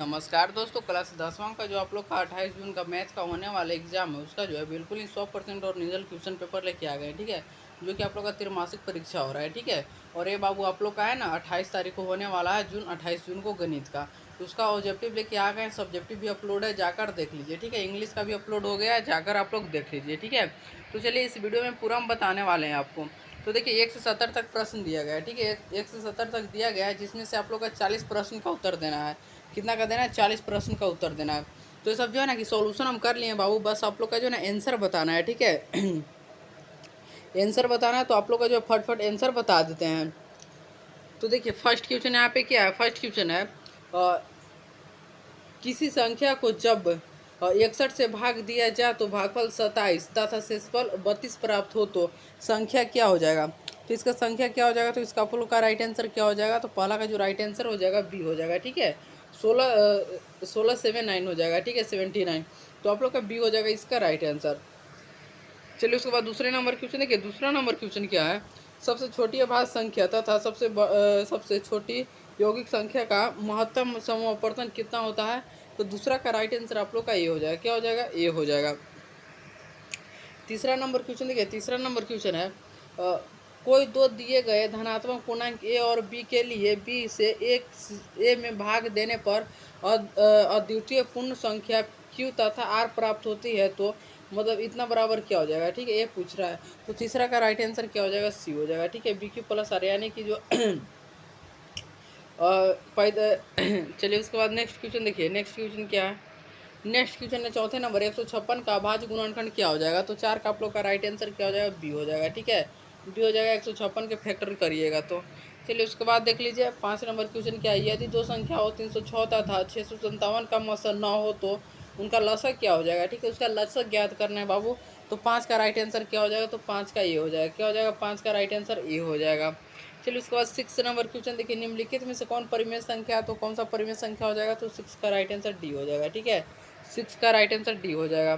नमस्कार दोस्तों, क्लास 10वां का जो आप लोग का 28 जून का मैथ का होने वाला एग्जाम है उसका जो है बिल्कुल ही 100% और निजल क्वेश्चन पेपर लेके आ गए। ठीक है, जो कि आप लोग का त्रैमासिक परीक्षा हो रहा है। ठीक है, और ये बाबू आप लोग का है ना 28 तारीख को होने वाला है, जून 28 जून को गणित का। तो उसका ऑब्जेक्टिव लेके आ गए, सब्जेक्टिव भी अपलोड है, जाकर देख लीजिए। ठीक है, इंग्लिश का भी अपलोड हो गया है, जाकर आप लोग देख लीजिए। ठीक है, तो चलिए इस वीडियो में पूरा हम बताने वाले हैं आपको। तो देखिए 1 से 70 तक प्रश्न दिया गया है। ठीक है, 1 से 70 तक दिया गया है, जिसमें से आप लोग का 40 प्रश्न का उत्तर देना है। कितना का देना है? 40 प्रश्न का उत्तर देना है। तो ये सब जो है ना कि सॉल्यूशन हम कर लिए बाबू, बस आप लोग का जो है ना आंसर बताना है। ठीक है आंसर बताना है, तो आप लोग का जो फटफट आंसर बता देते हैं। तो देखिए फर्स्ट क्वेश्चन यहाँ पे क्या है। फर्स्ट क्वेश्चन है किसी संख्या को जब 61 से भाग दिया जाए तो भागफल 27 तथा शेषफल 32 प्राप्त हो तो संख्या क्या हो जाएगा। तो इसका संख्या क्या हो जाएगा, तो इसका आप लोग का राइट आंसर क्या हो जाएगा। तो पहला का जो राइट आंसर हो जाएगा बी हो जाएगा। ठीक है, 1679 हो जाएगा। ठीक है, 79। तो आप लोग का बी हो जाएगा इसका राइट आंसर। चलिए उसके बाद दूसरे नंबर क्वेश्चन देखिए। दूसरा नंबर क्वेश्चन क्या है। सबसे छोटी अभाज्य संख्या तथा सबसे छोटी यौगिक संख्या का महत्तम समावर्तन कितना होता है। तो दूसरा का राइट आंसर आप लोग का ए हो जाएगा। क्या हो जाएगा? ए हो जाएगा। तीसरा नंबर क्वेश्चन देखिए। तीसरा नंबर क्वेश्चन है कोई दो दिए गए धनात्मक पूर्णांक ए और बी के लिए बी से एक ए में भाग देने पर अद्वितीय पूर्ण संख्या क्यू तथा आर प्राप्त होती है, तो मतलब इतना बराबर क्या हो जाएगा। ठीक है, ये पूछ रहा है। तो तीसरा का राइट आंसर क्या हो जाएगा? सी हो जाएगा। ठीक है, बी क्यू प्लस आर यानी कि जो पैदा चलिए उसके बाद नेक्स्ट क्वेश्चन देखिए। नेक्स्ट क्वेश्चन क्या है। नेक्स्ट क्वेश्चन है चौथे नंबर 156 का अभाज्य गुणनखंड क्या हो जाएगा। तो 4 का आप लोग का राइट आंसर क्या हो जाएगा? बी हो जाएगा। ठीक है, बी हो जाएगा। 156 के फैक्टर करिएगा तो। चलिए उसके बाद देख लीजिए 5 नंबर क्वेश्चन क्या है। यदि दो संख्या हो 306 तथा 657 का मसल न हो तो उनका लसक क्या हो जाएगा। ठीक है, उसका लसक ज्ञात करना है बाबू। तो 5 का राइट आंसर क्या हो जाएगा। तो 5 का ए हो जाएगा। क्या हो जाएगा? 5 का राइट आंसर ए हो जाएगा। चलिए उसके बाद 6 नंबर क्वेश्चन देखिए। निम्नलिखित में से कौन परिमेय संख्या है। तो कौन सा परिमेय संख्या हो जाएगा। तो 6 का राइट आंसर डी हो जाएगा। ठीक है, 6 का राइट आंसर डी हो जाएगा।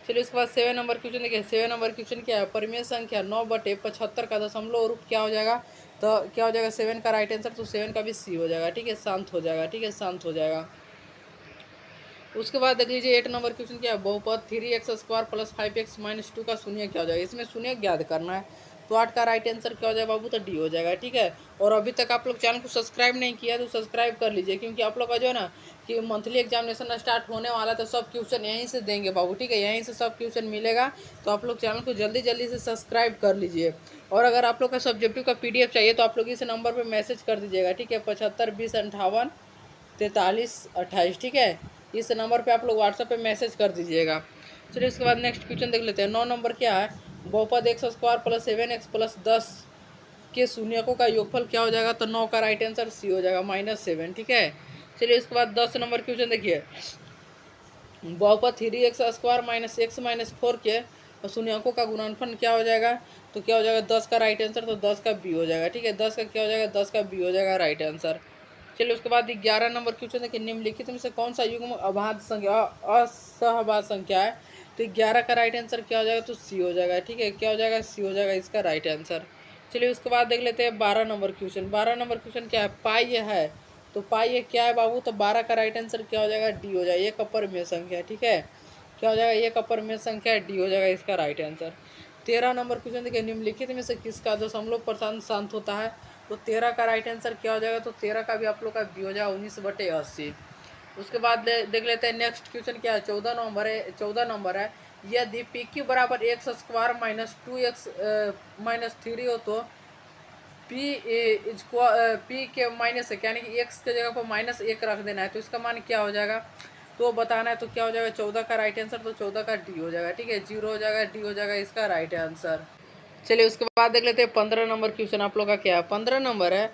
चलिए उसके बाद 7 नंबर क्वेश्चन देखिए। 7 नंबर क्वेश्चन क्या है। परिमेय संख्या 9/75 का दशमलव रूप क्या हो जाएगा। तो क्या हो जाएगा? 7 का राइट आंसर। तो 7 का भी सी हो जाएगा। ठीक है, शांत हो जाएगा। ठीक है, शांत हो जाएगा। उसके बाद देख लीजिए 8 नंबर क्वेश्चन क्या है। बहुपद 3x² + 5x - 2 का शून्य क्या हो जाएगा। इसमें शून्य ज्ञात करना है। तो 8 का राइट आंसर क्या हो जाएगा बाबू। तो डी हो जाएगा। ठीक है, और अभी तक आप लोग चैनल को सब्सक्राइब नहीं किया तो सब्सक्राइब कर लीजिए, क्योंकि आप लोग का जो है ना कि मंथली एग्जामिनेशन स्टार्ट होने वाला है, तो सब क्वेश्चन यहीं से देंगे बाबू। ठीक है, यहीं से सब क्वेश्चन मिलेगा। तो आप लोग चैनल को जल्दी जल्दी से सब्सक्राइब कर लीजिए। और अगर आप लोग का सब्जेक्टिव का PDF चाहिए तो आप लोग इस नंबर पर मैसेज कर दीजिएगा। ठीक है, 75 20 58 43 28। ठीक है, इस नंबर पे आप लोग व्हाट्सएप पे मैसेज कर दीजिएगा। चलिए उसके बाद नेक्स्ट क्वेश्चन देख लेते हैं। 9 नंबर क्या है। बहुपद x² + 7x + 10 के शून्यकों का योगफल क्या हो जाएगा। तो 9 का राइट आंसर सी हो जाएगा, -7। ठीक है, चलिए उसके बाद 10 नंबर क्वेश्चन देखिए। बहुपद 3x² - x - 4 के शून्यकों का गुणनफल क्या हो जाएगा। तो क्या हो जाएगा? 10 का राइट आंसर। तो 10 का बी हो जाएगा। ठीक है, 10 का क्या हो जाएगा? 10 का बी हो जाएगा राइट आंसर। चलिए उसके बाद 11 नंबर क्वेश्चन देखिए। निम्नलिखित में से कौन सा युग्म अभाज्य संख्या असहभाज्य संख्या है। तो 11 का राइट आंसर क्या हो जाएगा। तो सी हो जाएगा। ठीक है, क्या हो जाएगा? सी हो जाएगा इसका राइट आंसर। चलिए उसके बाद देख लेते हैं 12 नंबर क्वेश्चन। 12 नंबर क्वेश्चन क्या है। पाई है। तो पाई ये क्या है बाबू। तो 12 का राइट आंसर क्या हो जाएगा। डी हो जाएगा। एक अपरिमेय संख्या है। ठीक है, क्या हो जाएगा? एक अपरिमेय संख्या है, डी हो जाएगा इसका राइट आंसर। 13 नंबर क्वेश्चन देखिए। निम्नलिखित में से किसका दशमलव प्रशांत शांत होता है। तो 13 का राइट आंसर क्या हो जाएगा। तो 13 का भी आप लोग का बी हो जाएगा, 19/80। उसके बाद देख लेते हैं नेक्स्ट क्वेश्चन क्या है। 14 नंबर है। 14 नंबर है यदि पी क्यू बराबर x² - 2x - 3 हो तो पी के -1 यानी कि एक्स के जगह पर -1 रख देना है, तो इसका मान क्या हो जाएगा। तो बताना है। तो क्या हो जाएगा? 14 का राइट आंसर। तो 14 का डी हो जाएगा। ठीक है, 0 हो जाएगा, डी हो जाएगा इसका राइट आंसर। चलिए उसके बाद देख लेते हैं 15 नंबर क्वेश्चन आप लोग का क्या है। 15 नंबर है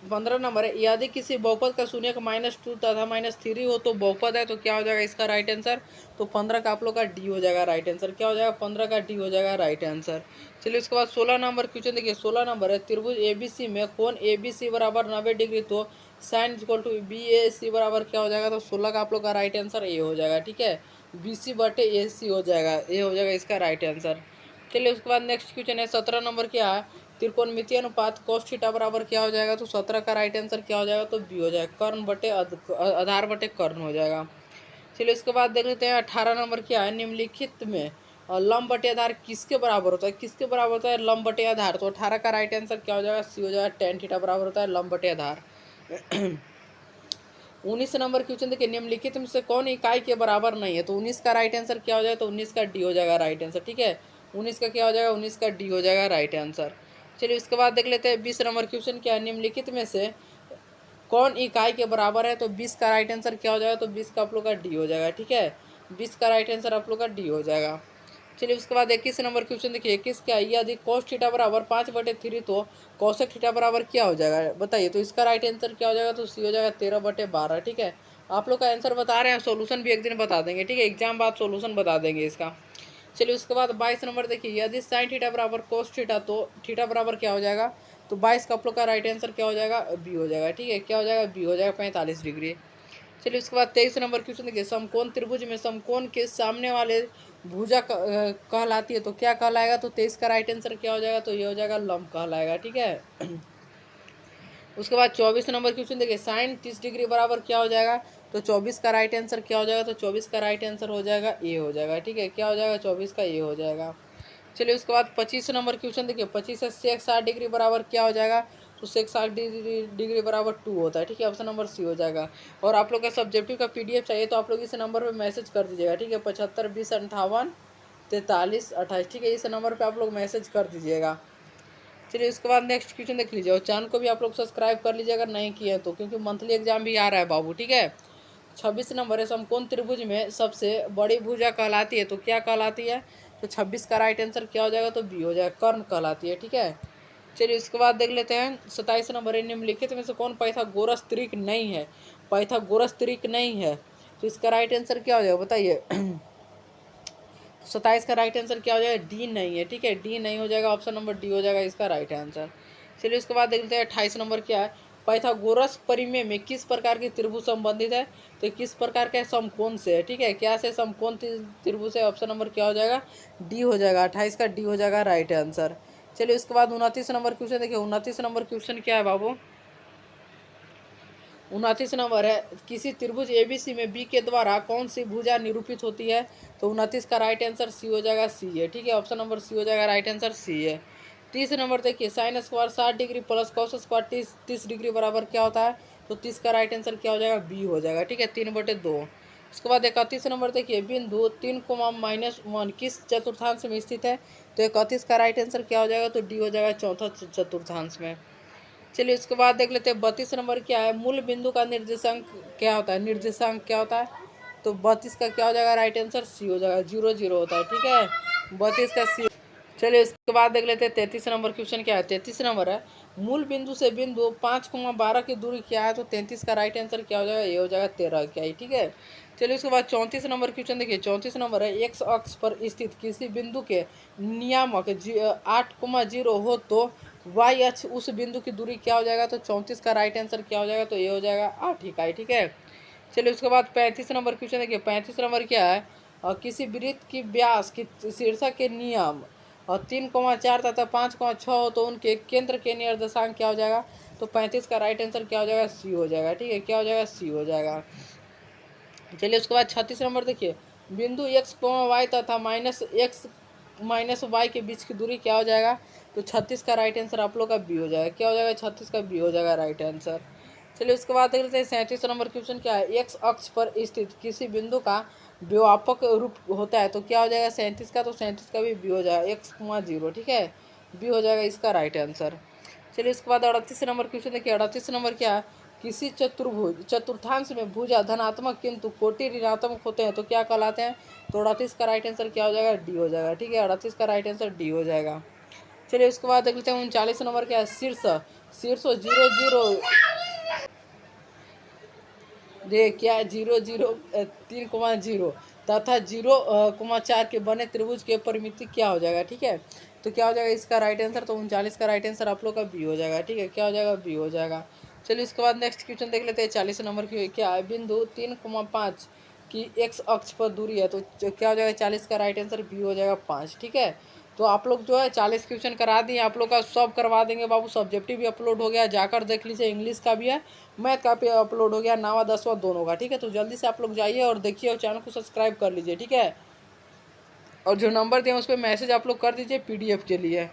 15 नंबर है यदि किसी बहुपद का शून्यक -2 तथा -3 हो तो बहुपद है, तो क्या हो जाएगा इसका राइट आंसर। तो 15 का आप लोग का डी हो जाएगा राइट आंसर। क्या हो जाएगा? 15 का डी हो जाएगा राइट आंसर। चलिए उसके बाद 16 नंबर क्वेश्चन देखिए। 16 नंबर है त्रिभुज ABC में कोण ABC बराबर 90 डिग्री तो साइन = BAC बराबर क्या हो जाएगा। तो 16 का आप लोग का राइट आंसर ए हो जाएगा। ठीक है, BC/AC हो जाएगा, ए हो जाएगा इसका राइट आंसर। चलिए उसके बाद नेक्स्ट क्वेश्चन है 17 नंबर क्या है। त्रिकोणमितीय अनुपात cos थीटा बराबर क्या हो जाएगा, तो 17 का राइट आंसर क्या हो जाएगा, तो बी हो जाएगा, कर्ण बटे आधार बटे कर्ण हो जाएगा। चलिए इसके बाद देख लेते हैं 18 नंबर क्या है, निम्नलिखित में लंब बटे आधार किसके बराबर होता है, किसके बराबर होता है, लंब बटे आधार। तो 18 का राइट आंसर क्या हो जाएगा, सी हो जाएगा, tan थीटा बराबर होता है लंब बटे आधार। 19 नंबर क्वेश्चन देखिए, निम्नलिखित में से कौन इकाई के बराबर नहीं है। तो 19 का राइट आंसर क्या हो जाएगा, तो 19 का डी हो जाएगा राइट आंसर। ठीक है, 19 का क्या हो जाएगा, 19 का डी हो जाएगा राइट आंसर। चलिए उसके बाद देख लेते हैं 20 नंबर क्वेश्चन क्या है, निम्नलिखित में से कौन इकाई के बराबर है। तो 20 का राइट आंसर क्या हो जाएगा, तो 20 का आप लोग का डी हो जाएगा। ठीक है, 20 का राइट आंसर आप लोग का डी हो जाएगा। चलिए उसके बाद 21 नंबर क्वेश्चन देखिए, 21 क्या है, यदि cos थीटा बराबर 5/3 तो cosec थीटा बराबर क्या हो जाएगा, बताइए। तो इसका राइट आंसर क्या हो जाएगा, तो सी हो जाएगा 13/12। ठीक है, आप लोग का आंसर बता रहे हैं, सोल्यूशन भी एक दिन बता देंगे। ठीक है, एग्जाम बाद सोल्यूशन बता देंगे इसका। चलिए उसके बाद 22 नंबर देखिए, यदि sin थीटा बराबर cos थीटा तो थीटा बराबर क्या हो जाएगा। तो 22 का आप लोग का राइट आंसर क्या हो जाएगा, बी हो जाएगा। ठीक है, क्या हो जाएगा, बी हो जाएगा 45 डिग्री। चलिए उसके बाद 23 नंबर क्वेश्चन देखिए, समकोण त्रिभुज में समकोण के सामने वाले भुजा कहलाती है। तो क्या कहलाएगा, तो 23 का राइट आंसर क्या हो जाएगा, तो ये हो जाएगा लंब कहलाएगा। ठीक है, उसके बाद 24 नंबर क्वेश्चन देखिए, साइन 30 डिग्री बराबर क्या हो जाएगा। तो 24 का राइट आंसर क्या हो जाएगा, तो 24 का राइट आंसर हो जाएगा ए हो जाएगा। ठीक है, क्या हो जाएगा, 24 का ए हो जाएगा। चलिए उसके बाद 25 नंबर क्वेश्चन देखिए, 25 से सेक 60 डिग्री बराबर क्या हो जाएगा। तो सेक 60 डिग्री बराबर 2 होता है। ठीक है, ऑप्शन नंबर सी हो जाएगा। और आप लोग का सब्जेक्टिव का पीडीएफ चाहिए तो आप लोग इस नंबर पर मैसेज कर दीजिएगा। ठीक है, 75 20 58 43 28। ठीक है, इस नंबर पर आप लोग मैसेज कर दीजिएगा। चलिए उसके बाद नेक्स्ट क्वेश्चन देख लीजिए, और चैनल को भी आप लोग सब्सक्राइब कर लीजिए अगर नहीं किए तो, क्योंकि मंथली एग्जाम भी आ रहा है बाबू। ठीक है, 26 नंबर है, समकोण त्रिभुज में सबसे बड़ी भुजा कहलाती है। तो क्या कहलाती है, तो 26 का राइट आंसर क्या हो जाएगा, तो बी हो जाएगा, कर्ण कहलाती है। ठीक है, चलिए उसके बाद देख लेते हैं 27 नंबर है, निम्नलिखित में से कौन पाइथागोरस त्रिक नहीं है। पाइथागोरस त्रिक नहीं है, तो इसका राइट आंसर क्या हो जाएगा, बताइए। 27 का राइट आंसर क्या हो जाएगा, डी नहीं है। ठीक है, डी नहीं हो जाएगा, ऑप्शन नंबर डी हो जाएगा इसका राइट आंसर। चलिए उसके बाद देख लेते हैं 28 नंबर क्या है, पाइथागोरस परिमेय में किस प्रकार की त्रिभुज संबंधित है। तो किस प्रकार के समकोण से है। ठीक है, क्या से समकोण त्रिभुज है, ऑप्शन नंबर क्या हो जाएगा, डी हो जाएगा। 28 का डी हो जाएगा राइट आंसर। चलिए उसके बाद 29 नंबर क्वेश्चन देखिए, 29 नंबर क्वेश्चन क्या है बाबू, 29 नंबर है, किसी त्रिभुज एबीसी में बी के द्वारा कौन सी भुजा निरूपित होती है। तो 29 का राइट आंसर सी हो जाएगा, सी है। ठीक है, ऑप्शन नंबर सी हो जाएगा राइट आंसर, सी है। 30 नंबर देखिए, sine square 60 degree plus cos square 30 degree बराबर क्या होता है। तो 30 का राइट आंसर क्या हो जाएगा, बी हो जाएगा। ठीक है, 3/2। उसके बाद 31 नंबर देखिए, बिंदु 3, -1 किस चतुर्थांश में स्थित है। तो 31 का राइट आंसर क्या हो जाएगा, तो डी हो जाएगा, चौथा चतुर्थांश में। चलिए उसके बाद देख लेते हैं 32 नंबर क्या है, मूल बिंदु का निर्देशांक क्या होता है, निर्देशांक क्या होता है। तो 32 का क्या हो जाएगा राइट आंसर, सी हो जाएगा, 0 0 होता है। ठीक है, 32 का सी। चलिए इसके बाद देख लेते हैं 33 नंबर क्वेश्चन क्या है, 33 नंबर है, मूल बिंदु से बिंदु 5, 12 की दूरी क्या है। तो 33 का राइट आंसर क्या हो जाएगा, ये हो जाएगा 13 क्या है। ठीक है, चलिए उसके बाद 34 नंबर क्वेश्चन देखिए, 34 नंबर है, एक्स अक्ष पर स्थित किसी बिंदु के नियामक 8, 0 हो तो वाई अक्ष उस बिंदु की दूरी क्या हो जाएगा। तो 34 का राइट आंसर क्या हो जाएगा, तो ये हो जाएगा 8 इकाई। ठीक है, चलिए उसके बाद 35 नंबर क्वेश्चन देखिए, 35 नंबर क्या है, किसी वृत्त की व्यास की शीर्षक के नियम और 3, 4 तथा 5, 6 हो तो उनके केंद्र के निर्देशांक क्या हो जाएगा। तो 35 का राइट आंसर क्या हो जाएगा, सी हो जाएगा। ठीक है, क्या हो जाएगा, सी हो जाएगा। चलिए उसके बाद 36 नंबर देखिए, बिंदु x, y तथा -x, -y के बीच की दूरी क्या हो जाएगा। तो 36 का राइट आंसर आप लोग का बी हो जाएगा, क्या हो जाएगा, 36 का बी हो जाएगा राइट आंसर। चलिए उसके बाद देख लेते हैं 37 नंबर क्वेश्चन क्या है, एक्स अक्ष पर स्थित किसी बिंदु का व्यापक रूप होता है। तो क्या हो जाएगा 37 का, तो 37 का भी बी हो जाएगा, x, 0। ठीक है, बी हो जाएगा इसका राइट आंसर। चलिए इसके बाद 38 नंबर क्वेश्चन देखिए, 38 नंबर क्या है, किसी चतुर्थांश में भुजा धनात्मक किंतु कोटि ऋणात्मक होते हैं तो क्या कहलाते हैं। तो 38 का राइट आंसर क्या हो जाएगा, डी हो जाएगा। ठीक है, 38 का राइट आंसर डी हो जाएगा। चलिए उसके बाद देख लेते हैं 39 नंबर क्या है, शीर्ष 0 0 दे क्या 0 0 3, 0 तथा 0, 4 के बने त्रिभुज के परिमिति क्या हो जाएगा। ठीक है, तो क्या हो जाएगा इसका राइट आंसर, तो 39 का राइट आंसर आप लोग का बी हो जाएगा। ठीक है, क्या हो जाएगा, बी हो जाएगा। चलिए इसके बाद नेक्स्ट क्वेश्चन देख लेते हैं 40 नंबर की, क्या है, बिंदु 3, 5 की एक्स अक्ष पर दूरी है। तो क्या हो जाएगा 40 का राइट आंसर बी हो जाएगा 5। ठीक है, तो आप लोग जो है 40 क्वेश्चन करा दिए, आप लोग का सब करवा देंगे बाबू। सब्जेक्टिव भी अपलोड हो गया, जाकर देख लीजिए। इंग्लिश का भी है, मैथ का भी अपलोड हो गया, 9वां 10वां दोनों का, ठीक है। तो जल्दी से आप लोग जाइए और देखिए और चैनल को सब्सक्राइब कर लीजिए, ठीक है। और जो नंबर दिए उस पर मैसेज आप लोग कर दीजिए PDF के लिए।